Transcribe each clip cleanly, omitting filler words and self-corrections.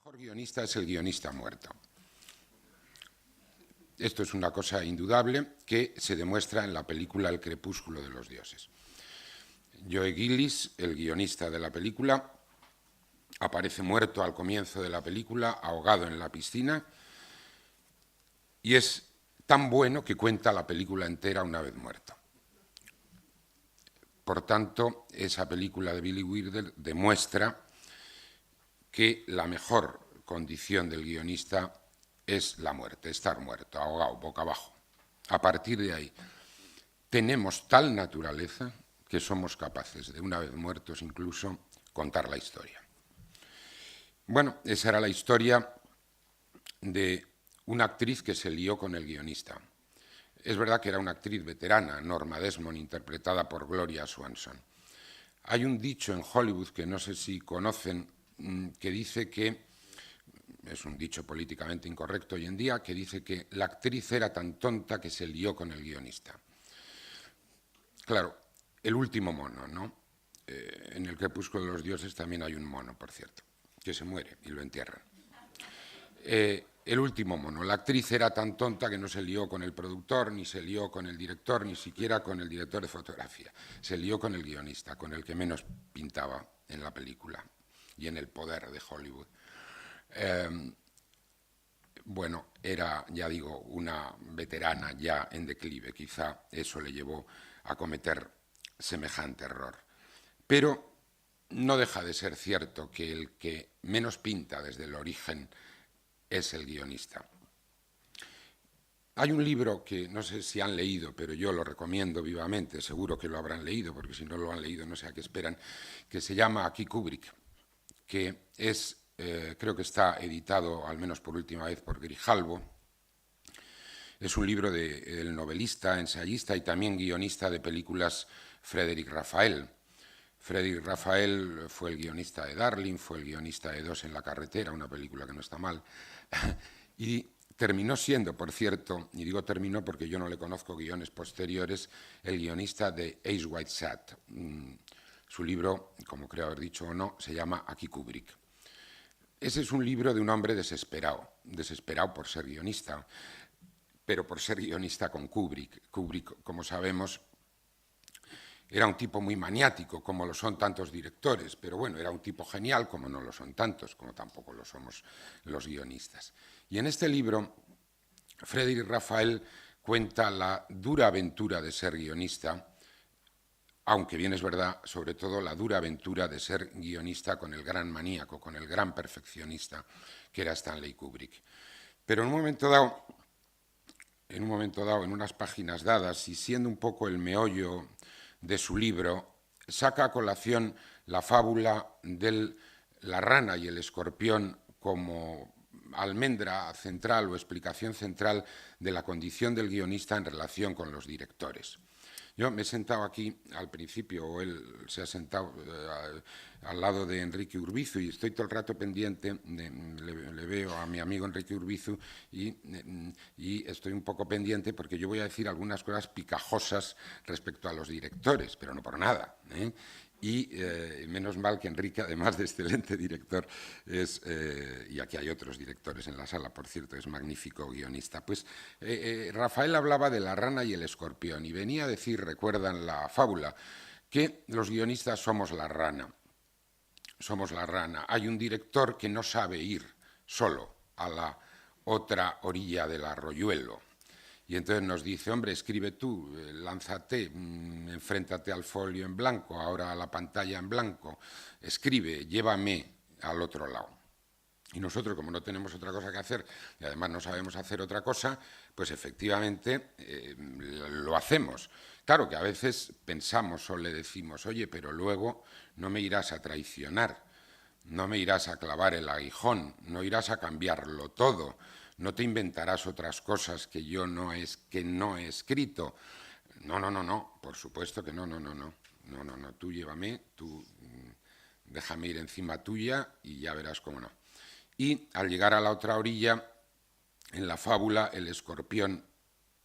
mejor guionista es el guionista muerto. Esto es una cosa indudable que se demuestra en la película El crepúsculo de los dioses. Joe Gillis, el guionista de la película, aparece muerto al comienzo de la película, ahogado en la piscina, y es tan bueno que cuenta la película entera una vez muerto. Por tanto, esa película de Billy Wilder demuestra que la mejor condición del guionista es la muerte, estar muerto, ahogado, boca abajo. A partir de ahí, tenemos tal naturaleza que somos capaces de, una vez muertos incluso, contar la historia. Bueno, esa era la historia de una actriz que se lió con el guionista. Es verdad que era una actriz veterana, Norma Desmond, interpretada por Gloria Swanson. Hay un dicho en Hollywood que no sé si conocen, que dice que, es un dicho políticamente incorrecto hoy en día, que dice que la actriz era tan tonta que se lió con el guionista. Claro, el último mono, ¿no? En El crepúsculo de los dioses también hay un mono, por cierto, que se muere y lo entierran. El último mono. La actriz era tan tonta que no se lió con el productor, ni se lió con el director, ni siquiera con el director de fotografía. Se lió con el guionista, con el que menos pintaba en la película y en el poder de Hollywood. Bueno, era, ya digo, una veterana ya en declive. Quizá eso le llevó a cometer semejante error. Pero no deja de ser cierto que el que menos pinta desde el origen es el guionista. Hay un libro que no sé si han leído, pero yo lo recomiendo vivamente, seguro que lo habrán leído, porque si no lo han leído no sé a qué esperan, que se llama Aquí Kubrick, que es, creo que está editado, al menos por última vez, por Grijalbo. Es un libro del novelista, ensayista y también guionista de películas Frédéric Raphael. Frédéric Raphael fue el guionista de Darling, fue el guionista de Dos en la carretera, una película que no está mal, y terminó siendo, por cierto, y digo terminó porque yo no le conozco guiones posteriores, el guionista de Ace White Sat. Su libro, como creo haber dicho o no, se llama Aquí Kubrick. Ese es un libro de un hombre desesperado, desesperado por ser guionista, pero por ser guionista con Kubrick. Kubrick, como sabemos, era un tipo muy maniático, como lo son tantos directores, pero bueno, era un tipo genial, como no lo son tantos, como tampoco lo somos los guionistas. Y en este libro, Frédéric Raphael cuenta la dura aventura de ser guionista, aunque bien es verdad, sobre todo la dura aventura de ser guionista con el gran maníaco, con el gran perfeccionista que era Stanley Kubrick. Pero en un momento dado, en unas páginas dadas, y siendo un poco el meollo de su libro, saca a colación la fábula de la rana y el escorpión como almendra central o explicación central de la condición del guionista en relación con los directores. Yo me he sentado aquí al principio, o él se ha sentado al lado de Enrique Urbizu, y estoy todo el rato pendiente, le veo a mi amigo Enrique Urbizu, y estoy un poco pendiente porque yo voy a decir algunas cosas picajosas respecto a los directores, pero no por nada, ¿eh? Y menos mal que Enrique, además de excelente director, es, y aquí hay otros directores en la sala, por cierto, es magnífico guionista. Pues Rafael hablaba de la rana y el escorpión y venía a decir, recuerdan la fábula, que los guionistas somos la rana. Somos la rana. Hay un director que no sabe ir solo a la otra orilla del arroyuelo. Y entonces nos dice, hombre, escribe tú, lánzate, enfréntate al folio en blanco, ahora a la pantalla en blanco, escribe, llévame al otro lado. Y nosotros, como no tenemos otra cosa que hacer, y además no sabemos hacer otra cosa, pues efectivamente lo hacemos. Claro que a veces pensamos o le decimos, oye, pero luego no me irás a traicionar, no me irás a clavar el aguijón, no irás a cambiarlo todo, no te inventarás otras cosas que yo no he escrito. No, por supuesto que no, tú llévame, tú déjame ir encima tuya y ya verás cómo no. Y al llegar a la otra orilla, en la fábula, el escorpión,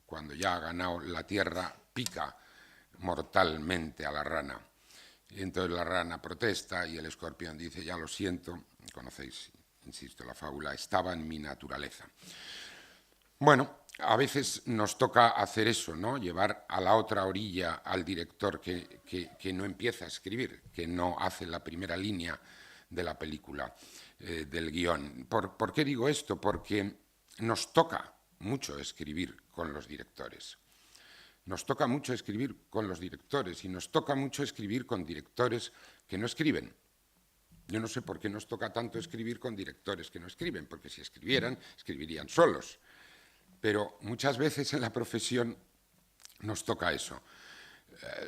cuando ya ha ganado la tierra, pica mortalmente a la rana. Y entonces la rana protesta y el escorpión dice, ya lo siento, conocéis insisto, la fábula estaba en mi naturaleza. Bueno, a veces nos toca hacer eso, ¿no? Llevar a la otra orilla al director que no empieza a escribir, que no hace la primera línea de la película, del guión. ¿Por qué digo esto? Porque nos toca mucho escribir con los directores. Nos toca mucho escribir con los directores y nos toca mucho escribir con directores que no escriben. Yo no sé por qué nos toca tanto escribir con directores que no escriben, porque si escribieran, escribirían solos. Pero muchas veces en la profesión nos toca eso.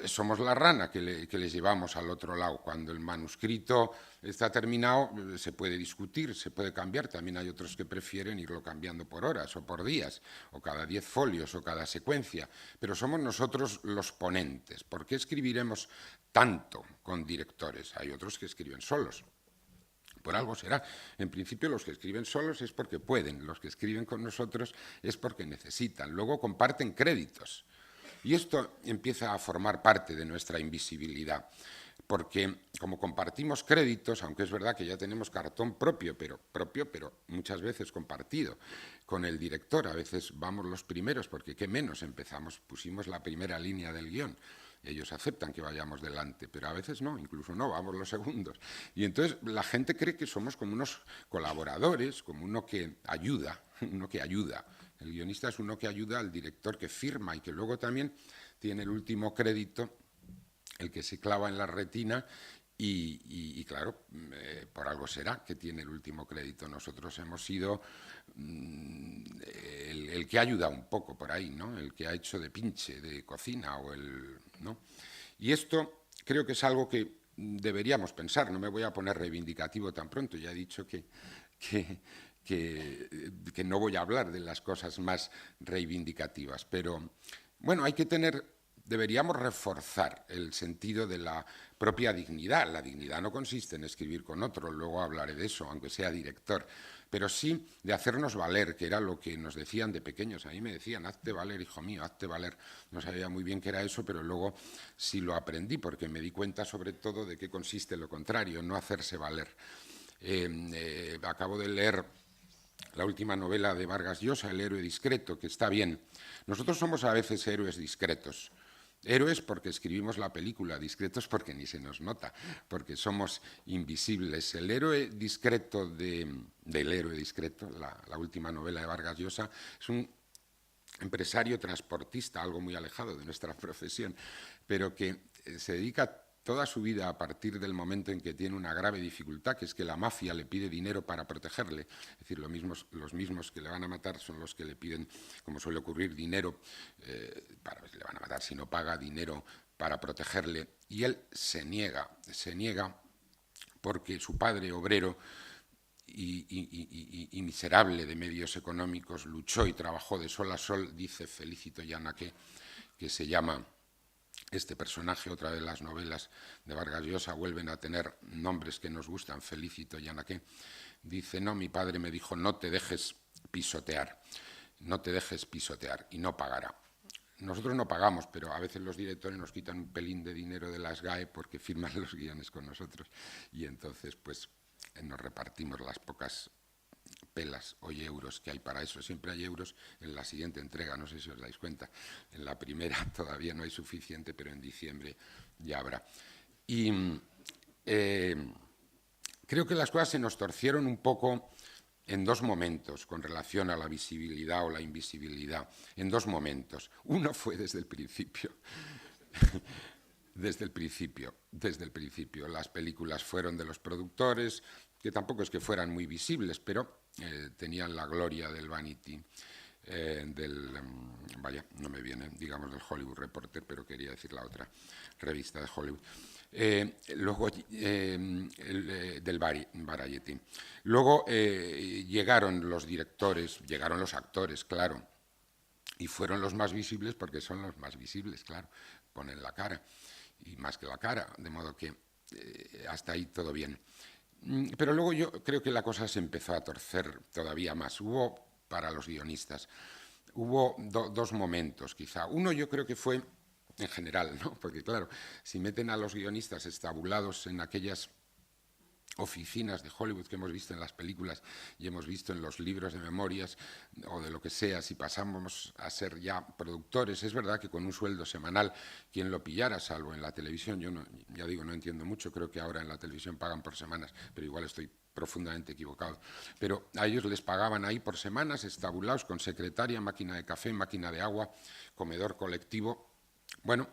Somos la rana que les llevamos al otro lado. Cuando el manuscrito está terminado, se puede discutir, se puede cambiar. También hay otros que prefieren irlo cambiando por horas o por días, o cada 10 folios o cada secuencia. Pero somos nosotros los ponentes. ¿Por qué escribiremos tanto con directores? Hay otros que escriben solos. Por algo será. En principio los que escriben solos es porque pueden, los que escriben con nosotros es porque necesitan. Luego comparten créditos. Y esto empieza a formar parte de nuestra invisibilidad, porque como compartimos créditos, aunque es verdad que ya tenemos cartón propio, pero muchas veces compartido con el director, a veces vamos los primeros, porque qué menos empezamos, pusimos la primera línea del guión. Ellos aceptan que vayamos delante, pero a veces no, incluso no, vamos los segundos. Y entonces la gente cree que somos como unos colaboradores, como uno que ayuda, uno que ayuda. El guionista es uno que ayuda al director, que firma y que luego también tiene el último crédito, el que se clava en la retina y claro, por algo será que tiene el último crédito. Nosotros hemos sido el que ayuda un poco por ahí, ¿no? El que ha hecho de pinche, de cocina o ¿no? Y esto creo que es algo que deberíamos pensar. No me voy a poner reivindicativo tan pronto. Ya he dicho que no voy a hablar de las cosas más reivindicativas, pero bueno, deberíamos reforzar el sentido de la propia dignidad. La dignidad no consiste en escribir con otro, luego hablaré de eso, aunque sea director, pero sí de hacernos valer, que era lo que nos decían de pequeños. A mí me decían, hazte valer, hijo mío, hazte valer. No sabía muy bien qué era eso, pero luego sí lo aprendí, porque me di cuenta sobre todo de qué consiste lo contrario, no hacerse valer. Acabo de leer la última novela de Vargas Llosa, El héroe discreto, que está bien. Nosotros somos a veces héroes discretos. Héroes porque escribimos la película, discretos porque ni se nos nota, porque somos invisibles. El héroe discreto del héroe discreto, la última novela de Vargas Llosa, es un empresario transportista, algo muy alejado de nuestra profesión, pero que se dedica toda su vida a partir del momento en que tiene una grave dificultad, que es que la mafia le pide dinero para protegerle. Es decir, los mismos que le van a matar son los que le piden, como suele ocurrir, dinero, le van a matar si no paga dinero para protegerle. Y él se niega porque su padre, obrero y miserable de medios económicos, luchó y trabajó de sol a sol, dice Felicito Yanaque, que se llama este personaje. Otra de las novelas de Vargas Llosa vuelven a tener nombres que nos gustan, Felicito Yanaque. Dice, no, mi padre me dijo, no te dejes pisotear, y no pagará. Nosotros no pagamos, pero a veces los directores nos quitan un pelín de dinero de las GAE porque firman los guiones con nosotros y entonces pues nos repartimos las pocas pelas o euros que hay para eso. Siempre hay euros en la siguiente entrega, no sé si os dais cuenta. En la primera todavía no hay suficiente, pero en diciembre ya habrá. Y creo que las cosas se nos torcieron un poco en dos momentos con relación a la visibilidad o la invisibilidad. En dos momentos. Uno fue desde el principio. Desde el principio. Las películas fueron de los productores, que tampoco es que fueran muy visibles, pero tenían la gloria del Vanity, no me viene, digamos, del Hollywood Reporter, pero quería decir la otra revista de Hollywood. Luego del Variety. Luego llegaron los directores, llegaron los actores, claro, y fueron los más visibles porque son los más visibles, claro, ponen la cara, y más que la cara, de modo que hasta ahí todo bien. Pero luego yo creo que la cosa se empezó a torcer todavía más. Para los guionistas, hubo dos momentos quizá. Uno yo creo que fue en general, ¿no? Porque claro, si meten a los guionistas estabulados en aquellas oficinas de Hollywood que hemos visto en las películas y hemos visto en los libros de memorias o de lo que sea, si pasamos a ser ya productores, es verdad que con un sueldo semanal, quien lo pillara, salvo en la televisión, yo no, ya digo, no entiendo mucho, creo que ahora en la televisión pagan por semanas, pero igual estoy profundamente equivocado. Pero a ellos les pagaban ahí por semanas, estabulados, con secretaria, máquina de café, máquina de agua, comedor colectivo. Bueno,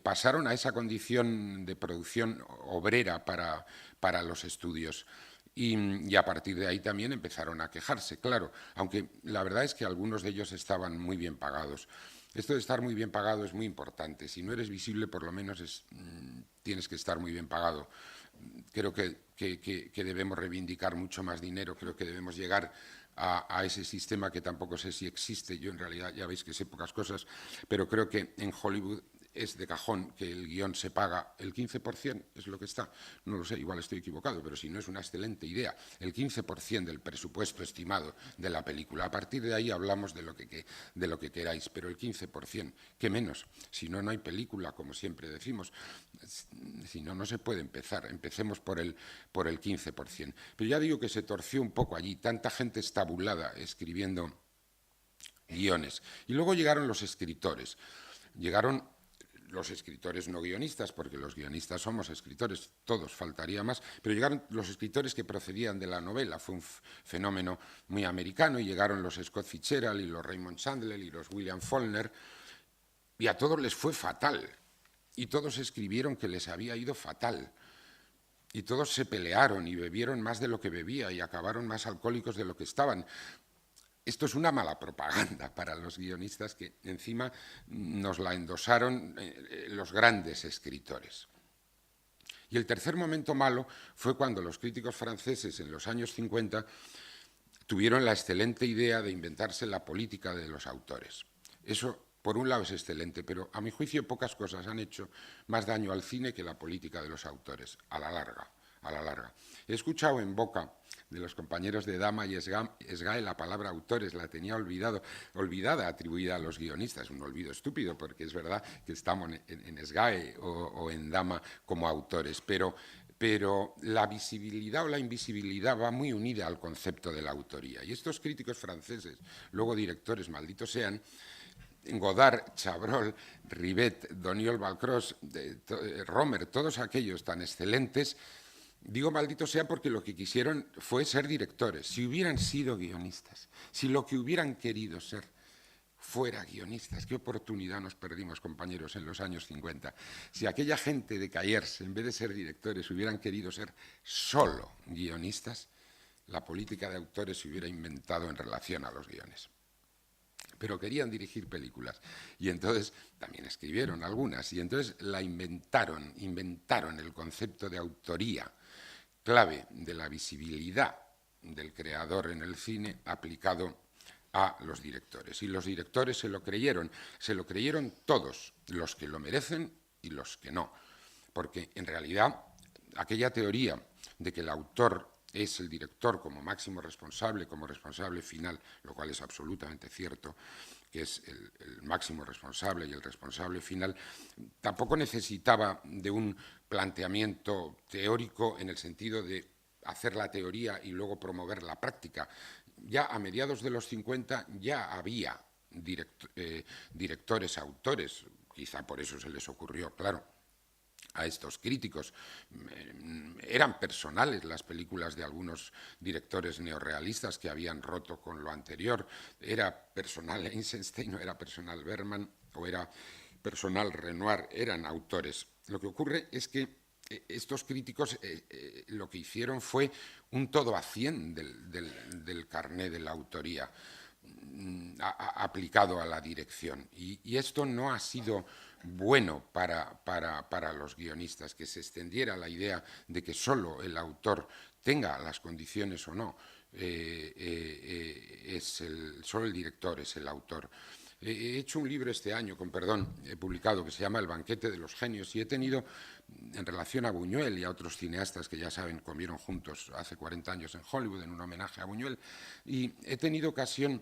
pasaron a esa condición de producción obrera para los estudios. Y a partir de ahí también empezaron a quejarse, claro, aunque la verdad es que algunos de ellos estaban muy bien pagados. Esto de estar muy bien pagado es muy importante. Si no eres visible, por lo menos tienes que estar muy bien pagado. Creo que debemos reivindicar mucho más dinero, creo que debemos llegar a ese sistema que tampoco sé si existe. Yo en realidad ya veis que sé pocas cosas, pero creo que en Hollywood es de cajón que el guión se paga el 15%, es lo que está, no lo sé, igual estoy equivocado, pero si no es una excelente idea, el 15% del presupuesto estimado de la película. A partir de ahí hablamos de lo que queráis, pero el 15%, ¿qué menos? Si no, no hay película, como siempre decimos. Si no, no se puede empezar. Empecemos por el 15%. Pero ya digo que se torció un poco allí, tanta gente estabulada escribiendo guiones. Y luego llegaron los escritores. Llegaron los escritores no guionistas, porque los guionistas somos escritores, todos, faltaría más, pero llegaron los escritores que procedían de la novela, fue un fenómeno muy americano, y llegaron los Scott Fitzgerald y los Raymond Chandler y los William Faulkner, y a todos les fue fatal, y todos escribieron que les había ido fatal, y todos se pelearon y bebieron más de lo que bebía y acabaron más alcohólicos de lo que estaban. Esto es una mala propaganda para los guionistas que encima nos la endosaron los grandes escritores. Y el tercer momento malo fue cuando los críticos franceses en los años 50 tuvieron la excelente idea de inventarse la política de los autores. Eso, por un lado, es excelente, pero a mi juicio pocas cosas han hecho más daño al cine que la política de los autores, a la larga. A la larga. He escuchado en boca de los compañeros de Dama y SGAE la palabra autores, la tenía olvidada, atribuida a los guionistas, un olvido estúpido, porque es verdad que estamos en SGAE o en Dama como autores, pero la visibilidad o la invisibilidad va muy unida al concepto de la autoría. Y estos críticos franceses, luego directores, malditos sean, Godard, Chabrol, Rivet, Doniol Balcros, Romer, todos aquellos tan excelentes. Digo maldito sea porque lo que quisieron fue ser directores. Si hubieran sido guionistas, si lo que hubieran querido ser fuera guionistas, qué oportunidad nos perdimos, compañeros, en los años 50. Si aquella gente de Cayers, en vez de ser directores, hubieran querido ser solo guionistas, la política de autores se hubiera inventado en relación a los guiones. Pero querían dirigir películas y entonces también escribieron algunas y entonces la inventaron el concepto de autoría, clave de la visibilidad del creador en el cine aplicado a los directores. Y los directores se lo creyeron todos, los que lo merecen y los que no, porque en realidad aquella teoría de que el autor es el director como máximo responsable, como responsable final, lo cual es absolutamente cierto, que es el máximo responsable y el responsable final, tampoco necesitaba de un planteamiento teórico en el sentido de hacer la teoría y luego promover la práctica. Ya a mediados de los 50 ya había directores, autores, quizá por eso se les ocurrió, claro, a estos críticos. Eran personales las películas de algunos directores neorrealistas que habían roto con lo anterior. Era personal Eisenstein, o era personal Bergman, o era personal Renoir, eran autores. Lo que ocurre es que estos críticos lo que hicieron fue un todo a 100 del carné de la autoría aplicado a la dirección. Y esto no ha sido bueno para los guionistas, que se extendiera la idea de que solo el autor tenga las condiciones o no, solo el director es el autor. He hecho un libro este año, con perdón, he publicado, que se llama El banquete de los genios, y he tenido, en relación a Buñuel y a otros cineastas que ya saben, comieron juntos hace 40 años en Hollywood, en un homenaje a Buñuel, y he tenido ocasión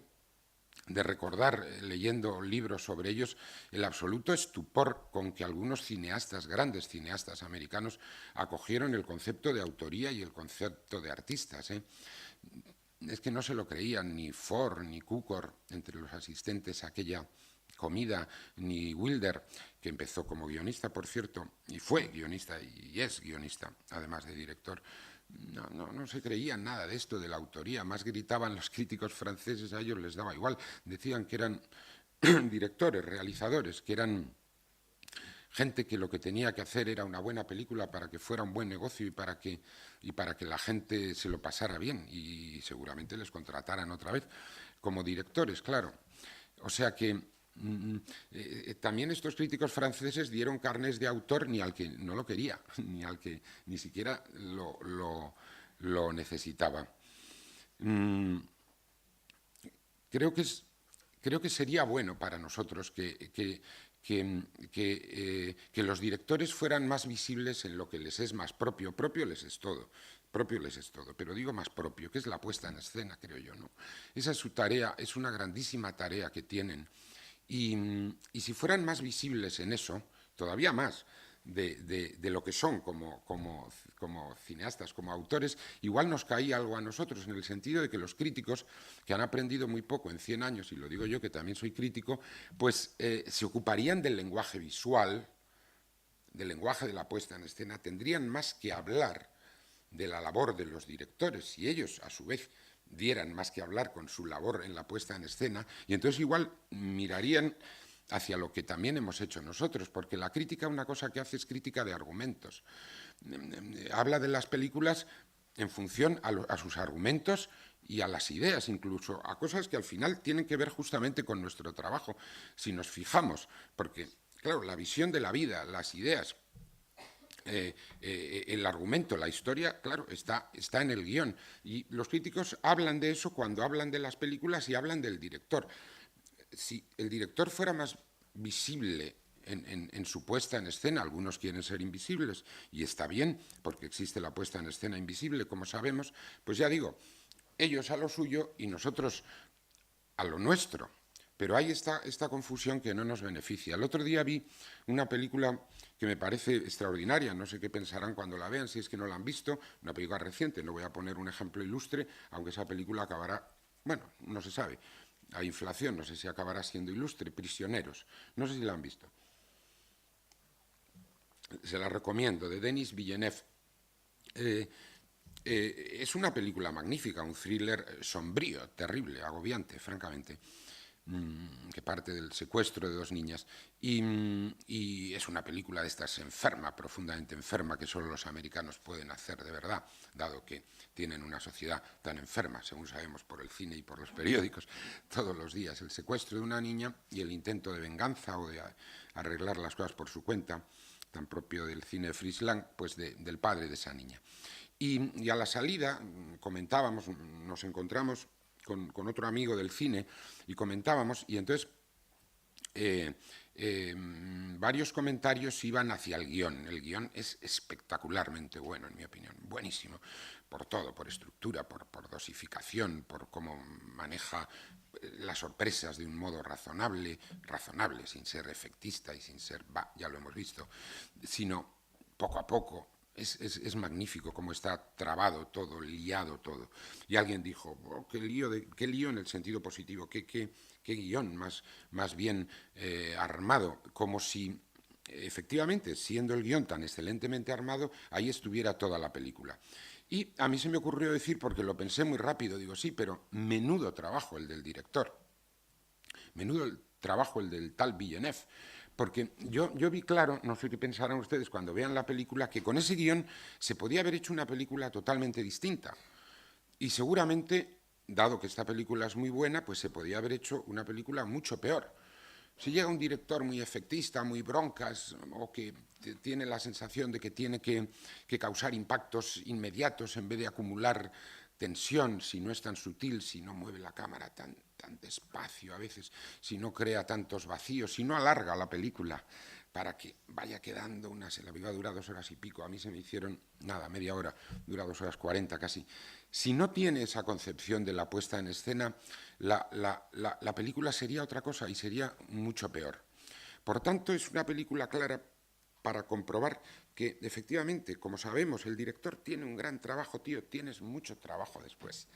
de recordar, leyendo libros sobre ellos, el absoluto estupor con que algunos cineastas, grandes cineastas americanos, acogieron el concepto de autoría y el concepto de artistas. Es que no se lo creían ni Ford ni Cukor, entre los asistentes a aquella comida, ni Wilder, que empezó como guionista, por cierto, y fue guionista y es guionista, además de director. No se creían nada de esto, de la autoría, más gritaban los críticos franceses, a ellos les daba igual, decían que eran directores, realizadores, que eran gente que lo que tenía que hacer era una buena película para que fuera un buen negocio y para que la gente se lo pasara bien y seguramente les contrataran otra vez como directores, claro. O sea que también estos críticos franceses dieron carnes de autor ni al que no lo quería, ni al que ni siquiera lo necesitaba. Creo que sería bueno para nosotros que los directores fueran más visibles en lo que les es más propio. Propio les es todo, pero digo más propio, que es la puesta en escena, creo yo, ¿no? Esa es su tarea, es una grandísima tarea que tienen. Y si fueran más visibles en eso, todavía más, de lo que son como cineastas, como autores, igual nos caía algo a nosotros, en el sentido de que los críticos, que han aprendido muy poco en 100 años, y lo digo yo que también soy crítico, pues se ocuparían del lenguaje visual, del lenguaje de la puesta en escena, tendrían más que hablar de la labor de los directores, y ellos, a su vez, dieran más que hablar con su labor en la puesta en escena, y entonces igual mirarían hacia lo que también hemos hecho nosotros, porque la crítica, una cosa que hace es crítica de argumentos. Habla de las películas en función a sus argumentos y a las ideas, incluso a cosas que al final tienen que ver justamente con nuestro trabajo, si nos fijamos, porque, claro, la visión de la vida, las ideas, el argumento, la historia, claro, está en el guión. Y los críticos hablan de eso cuando hablan de las películas y hablan del director. Si el director fuera más visible en su puesta en escena, algunos quieren ser invisibles, y está bien, porque existe la puesta en escena invisible, como sabemos, pues ya digo, ellos a lo suyo y nosotros a lo nuestro. Pero hay esta confusión que no nos beneficia. El otro día vi una película que me parece extraordinaria, no sé qué pensarán cuando la vean, si es que no la han visto, una película reciente, no voy a poner un ejemplo ilustre, aunque esa película acabará, bueno, no se sabe, a inflación, no sé si acabará siendo ilustre, Prisioneros, no sé si la han visto. Se la recomiendo, de Denis Villeneuve. Es una película magnífica, un thriller sombrío, terrible, agobiante, francamente, que parte del secuestro de dos niñas. Y es una película de estas enferma, profundamente enferma, que solo los americanos pueden hacer de verdad, dado que tienen una sociedad tan enferma, según sabemos por el cine y por los periódicos, todos los días. El secuestro de una niña y el intento de venganza o de arreglar las cosas por su cuenta, tan propio del cine de Frisland, pues del padre de esa niña. Y a la salida comentábamos, nos encontramos con otro amigo del cine y comentábamos, y entonces varios comentarios iban hacia el guión. El guión es espectacularmente bueno, en mi opinión, buenísimo, por todo, por estructura, por dosificación, por cómo maneja las sorpresas de un modo razonable, sin ser efectista y sin ser, ya lo hemos visto, sino poco a poco. Es magnífico cómo está trabado todo, liado todo. Y alguien dijo, oh, qué lío en el sentido positivo, qué guión más bien armado, como si efectivamente, siendo el guión tan excelentemente armado, ahí estuviera toda la película. Y a mí se me ocurrió decir, porque lo pensé muy rápido, digo, sí, pero menudo trabajo el del director, menudo el trabajo el del tal Villeneuve. Porque yo vi claro, no sé qué pensarán ustedes cuando vean la película, que con ese guión se podía haber hecho una película totalmente distinta. Y seguramente, dado que esta película es muy buena, pues se podía haber hecho una película mucho peor. Si llega un director muy efectista, muy broncas, o que tiene la sensación de que tiene que causar impactos inmediatos en vez de acumular tensión, si no es tan sutil, si no mueve la cámara tan despacio a veces, si no crea tantos vacíos, si no alarga la película para que vaya quedando una... La película dura 2 horas y pico, a mí se me hicieron, nada, media hora, dura 2 horas 40 casi. Si no tiene esa concepción de la puesta en escena, la película sería otra cosa y sería mucho peor. Por tanto, es una película clara para comprobar que, efectivamente, como sabemos, el director tiene un gran trabajo, tío, tienes mucho trabajo después.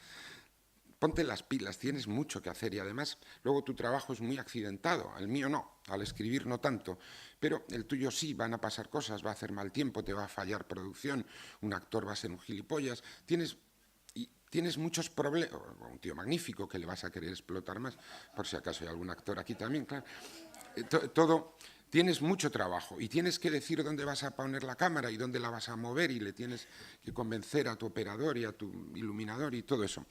Ponte las pilas, tienes mucho que hacer y además luego tu trabajo es muy accidentado, el mío no, al escribir no tanto, pero el tuyo sí, van a pasar cosas, va a hacer mal tiempo, te va a fallar producción, un actor va a ser un gilipollas, tienes muchos problemas, un tío magnífico que le vas a querer explotar más, por si acaso hay algún actor aquí también, claro, todo... Tienes mucho trabajo y tienes que decir dónde vas a poner la cámara y dónde la vas a mover y le tienes que convencer a tu operador y a tu iluminador y todo eso.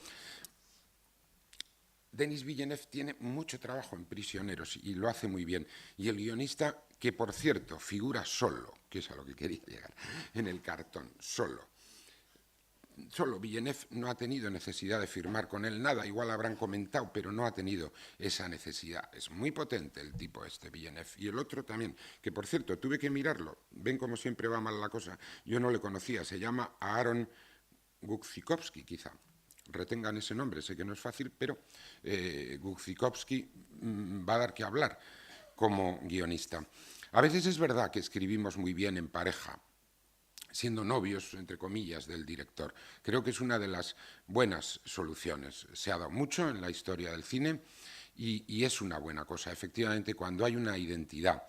Denis Villeneuve tiene mucho trabajo en Prisioneros y lo hace muy bien. Y el guionista, que por cierto figura solo, que es a lo que quería llegar, en el cartón, solo. Solo Villeneuve no ha tenido necesidad de firmar con él nada, igual habrán comentado, pero no ha tenido esa necesidad. Es muy potente el tipo este, Villeneuve. Y el otro también, que por cierto, tuve que mirarlo. Ven cómo siempre va mal la cosa. Yo no le conocía, se llama Aaron Guzikowski, quizá. Retengan ese nombre, sé que no es fácil, pero Guzikowski va a dar que hablar como guionista. A veces es verdad que escribimos muy bien en pareja, siendo novios, entre comillas, del director. Creo que es una de las buenas soluciones. Se ha dado mucho en la historia del cine y es una buena cosa. Efectivamente, cuando hay una identidad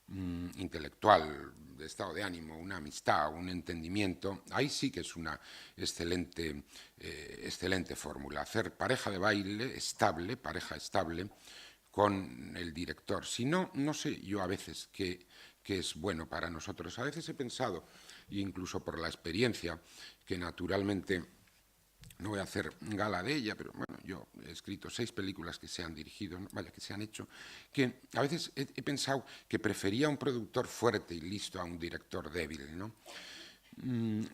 intelectual, de estado de ánimo, una amistad, un entendimiento, ahí sí que es una excelente fórmula. Hacer pareja de baile estable, pareja estable, con el director. Si no, no sé yo a veces qué es bueno para nosotros. A veces he pensado, e incluso por la experiencia, que naturalmente no voy a hacer gala de ella, pero bueno, yo he escrito 6 películas que se han dirigido, vaya, que se han hecho, que a veces he pensado que prefería un productor fuerte y listo a un director débil, ¿no?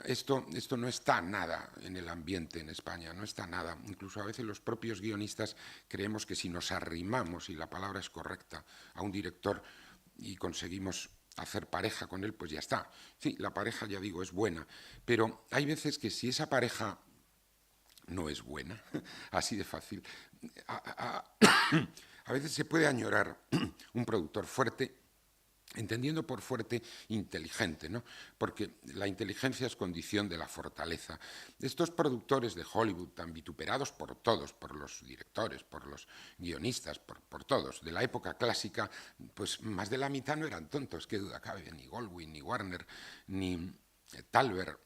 Esto no está nada en el ambiente en España, no está nada. Incluso a veces los propios guionistas creemos que si nos arrimamos, y la palabra es correcta, a un director y conseguimos hacer pareja con él, pues ya está. Sí, la pareja, ya digo, es buena, pero hay veces que si esa pareja no es buena, así de fácil, a veces se puede añorar un productor fuerte, entendiendo por fuerte inteligente, ¿no? Porque la inteligencia es condición de la fortaleza. Estos productores de Hollywood, tan vituperados por todos, por los directores, por los guionistas, por todos, de la época clásica, pues más de la mitad no eran tontos, qué duda cabe, ni Goldwyn, ni Warner, ni Thalberg.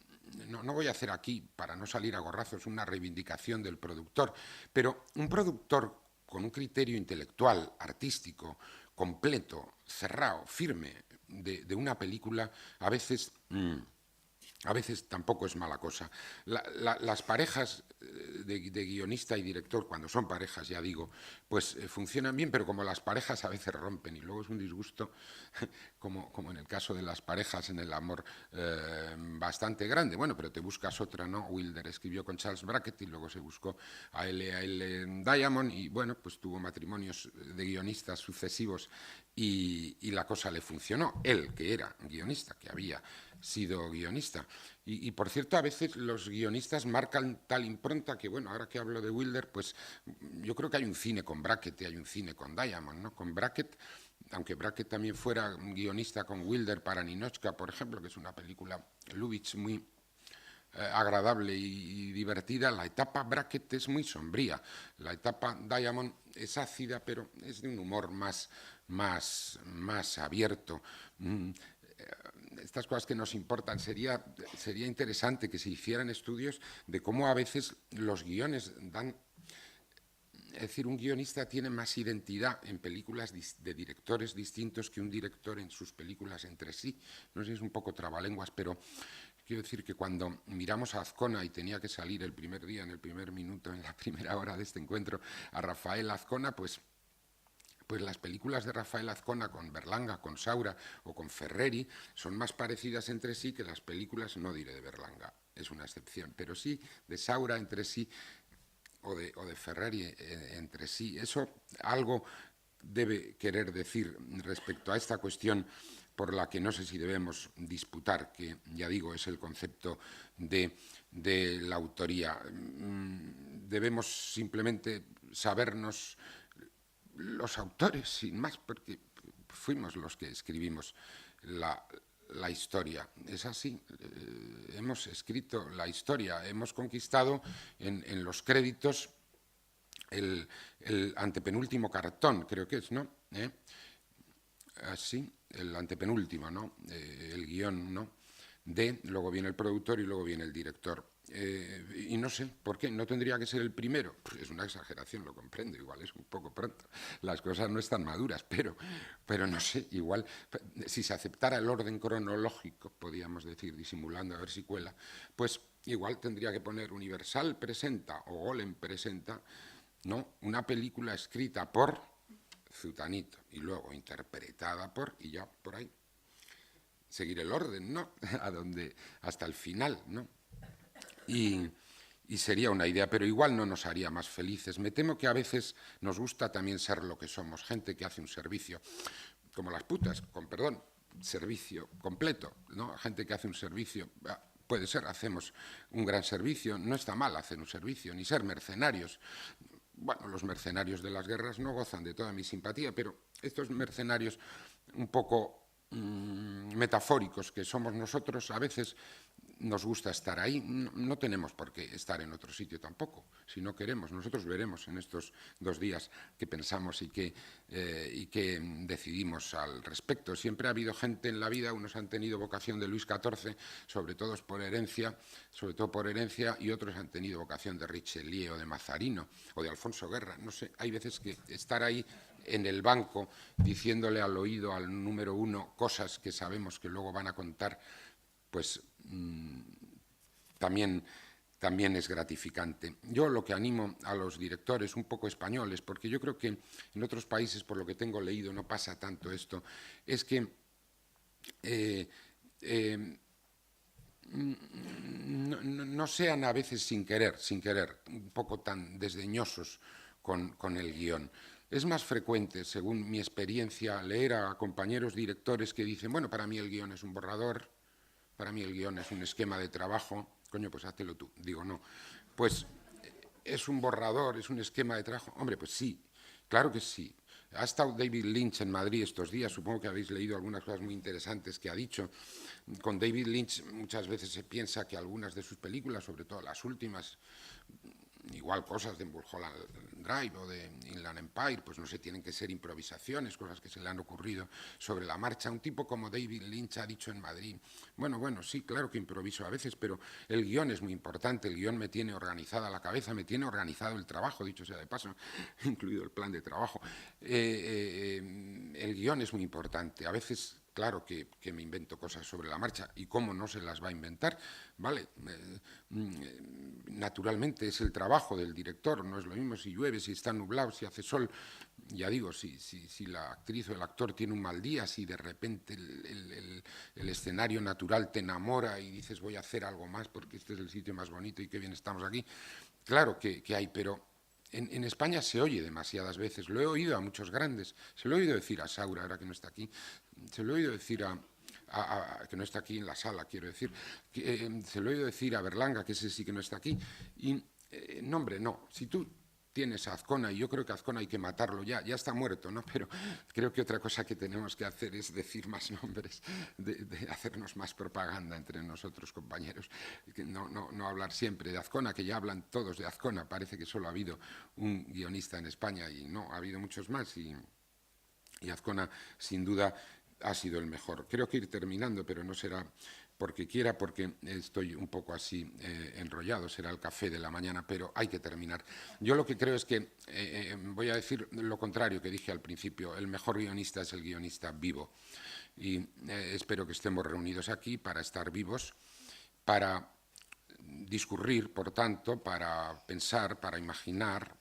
No voy a hacer aquí, para no salir a gorrazos, una reivindicación del productor, pero un productor con un criterio intelectual, artístico, completo, cerrado, firme, de una película, a veces tampoco es mala cosa. Las parejas de guionista y director, cuando son parejas, ya digo, pues funcionan bien, pero como las parejas a veces rompen y luego es un disgusto, como en el caso de las parejas en el amor, bastante grande. Bueno, pero te buscas otra, ¿no? Wilder escribió con Charles Brackett y luego se buscó a L. Diamond y, bueno, pues tuvo matrimonios de guionistas sucesivos y la cosa le funcionó. Él, que era guionista, que había sido guionista. Y por cierto, a veces los guionistas marcan tal impronta que, bueno, ahora que hablo de Wilder, pues yo creo que hay un cine con Brackett y hay un cine con Diamond, ¿no? Con Brackett, aunque Brackett también fuera guionista con Wilder para Ninotchka, por ejemplo, que es una película Lubitsch muy agradable y divertida, la etapa Brackett es muy sombría. La etapa Diamond es ácida, pero es de un humor más abierto. Estas cosas que nos importan, sería interesante que se hicieran estudios de cómo a veces los guiones dan... Es decir, un guionista tiene más identidad en películas de directores distintos que un director en sus películas entre sí. No sé si es un poco trabalenguas, pero quiero decir que cuando miramos a Azcona y tenía que salir el primer día, en el primer minuto, en la primera hora de este encuentro, a Rafael Azcona, pues las películas de Rafael Azcona con Berlanga, con Saura o con Ferreri son más parecidas entre sí que las películas, no diré de Berlanga, es una excepción, pero sí de Saura entre sí o de Ferreri entre sí. Eso algo debe querer decir respecto a esta cuestión por la que no sé si debemos disputar, que ya digo es el concepto de la autoría. Debemos simplemente sabernos los autores, sin más, porque fuimos los que escribimos la historia. Es así, hemos escrito la historia, hemos conquistado en los créditos el antepenúltimo cartón, creo que es, ¿no? Así, el antepenúltimo, ¿no? El guión, ¿no? Luego viene el productor y luego viene el director. Y no sé, ¿por qué? ¿No tendría que ser el primero? Pues es una exageración, lo comprendo, igual es un poco pronto. Las cosas no están maduras, pero no sé, igual, si se aceptara el orden cronológico, podríamos decir, disimulando a ver si cuela, pues igual tendría que poner Universal presenta o Golem presenta, ¿no? Una película escrita por Zutanito y luego interpretada por, y ya por ahí seguir el orden, ¿no? Hasta el final, ¿no? Y sería una idea, pero igual no nos haría más felices. Me temo que a veces nos gusta también ser lo que somos, gente que hace un servicio, como las putas, con perdón, servicio completo, ¿no? Gente que hace un servicio, puede ser, hacemos un gran servicio, no está mal hacer un servicio, ni ser mercenarios. Bueno, los mercenarios de las guerras no gozan de toda mi simpatía, pero estos mercenarios un poco metafóricos que somos nosotros, a veces nos gusta estar ahí. No tenemos por qué estar en otro sitio tampoco, si no queremos. Nosotros veremos en estos 2 días qué pensamos y qué decidimos al respecto. Siempre ha habido gente en la vida, unos han tenido vocación de Luis XIV, sobre todo por herencia, y otros han tenido vocación de Richelieu o de Mazarino o de Alfonso Guerra. No sé, hay veces que estar ahí en el banco diciéndole al oído al número 1 cosas que sabemos que luego van a contar, pues también es gratificante. Yo lo que animo a los directores un poco españoles, porque yo creo que en otros países, por lo que tengo leído, no pasa tanto esto, es que no sean a veces sin querer, un poco tan desdeñosos con el guión. Es más frecuente, según mi experiencia, leer a compañeros directores que dicen, bueno, para mí el guión es un borrador, para mí el guión es un esquema de trabajo, coño, pues háztelo tú. Digo, no, pues es un borrador, es un esquema de trabajo. Hombre, pues sí, claro que sí. Ha estado David Lynch en Madrid estos días, supongo que habéis leído algunas cosas muy interesantes que ha dicho. Con David Lynch muchas veces se piensa que algunas de sus películas, sobre todo las últimas, igual cosas de Mulholland Drive o de Inland Empire, pues no sé, tienen que ser improvisaciones, cosas que se le han ocurrido sobre la marcha. Un tipo como David Lynch ha dicho en Madrid, bueno, sí, claro que improviso a veces, pero el guión es muy importante, el guión me tiene organizada la cabeza, me tiene organizado el trabajo, dicho sea de paso, incluido el plan de trabajo. El guión es muy importante, a veces... Claro que me invento cosas sobre la marcha, y cómo no se las va a inventar, ¿vale? Naturalmente es el trabajo del director, no es lo mismo si llueve, si está nublado, si hace sol. Ya digo, si la actriz o el actor tiene un mal día, si de repente el escenario natural te enamora y dices voy a hacer algo más porque este es el sitio más bonito y qué bien estamos aquí. Claro que hay, pero... En España se oye demasiadas veces, lo he oído a muchos grandes, se lo he oído decir a Saura, ahora que no está aquí, se lo he oído decir que no está aquí en la sala, quiero decir, se lo he oído decir a Berlanga, que ese sí que no está aquí, y no, hombre, no, si tú tienes a Azcona, y yo creo que a Azcona hay que matarlo ya está muerto, ¿no? Pero creo que otra cosa que tenemos que hacer es decir más nombres, de hacernos más propaganda entre nosotros, compañeros, no hablar siempre de Azcona, que ya hablan todos de Azcona, parece que solo ha habido un guionista en España y no, ha habido muchos más y Azcona sin duda ha sido el mejor. Creo que ir terminando, pero no será porque quiera, porque estoy un poco así enrollado, será el café de la mañana, pero hay que terminar. Yo lo que creo es que, voy a decir lo contrario que dije al principio, el mejor guionista es el guionista vivo. Y espero que estemos reunidos aquí para estar vivos, para discurrir, por tanto, para pensar, para imaginar,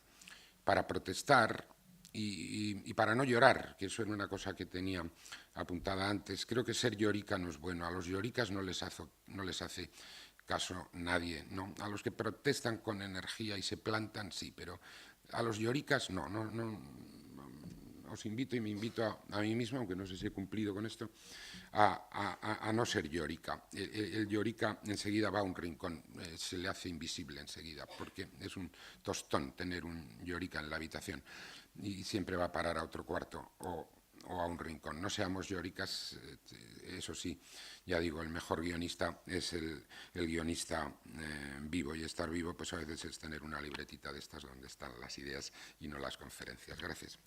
para protestar, y para no llorar, que eso era una cosa que tenía apuntada antes. Creo que ser llorica no es bueno. A los lloricas no les hace caso nadie, ¿no? A los que protestan con energía y se plantan, sí, pero a los lloricas no os invito y me invito a mí mismo, aunque no sé si he cumplido con esto, a no ser llórica. El llórica enseguida va a un rincón, se le hace invisible enseguida, porque es un tostón tener un llórica en la habitación y siempre va a parar a otro cuarto o a un rincón. No seamos llóricas, eso sí, ya digo, el mejor guionista es el guionista vivo, y estar vivo pues a veces es tener una libretita de estas donde están las ideas y no las conferencias. Gracias.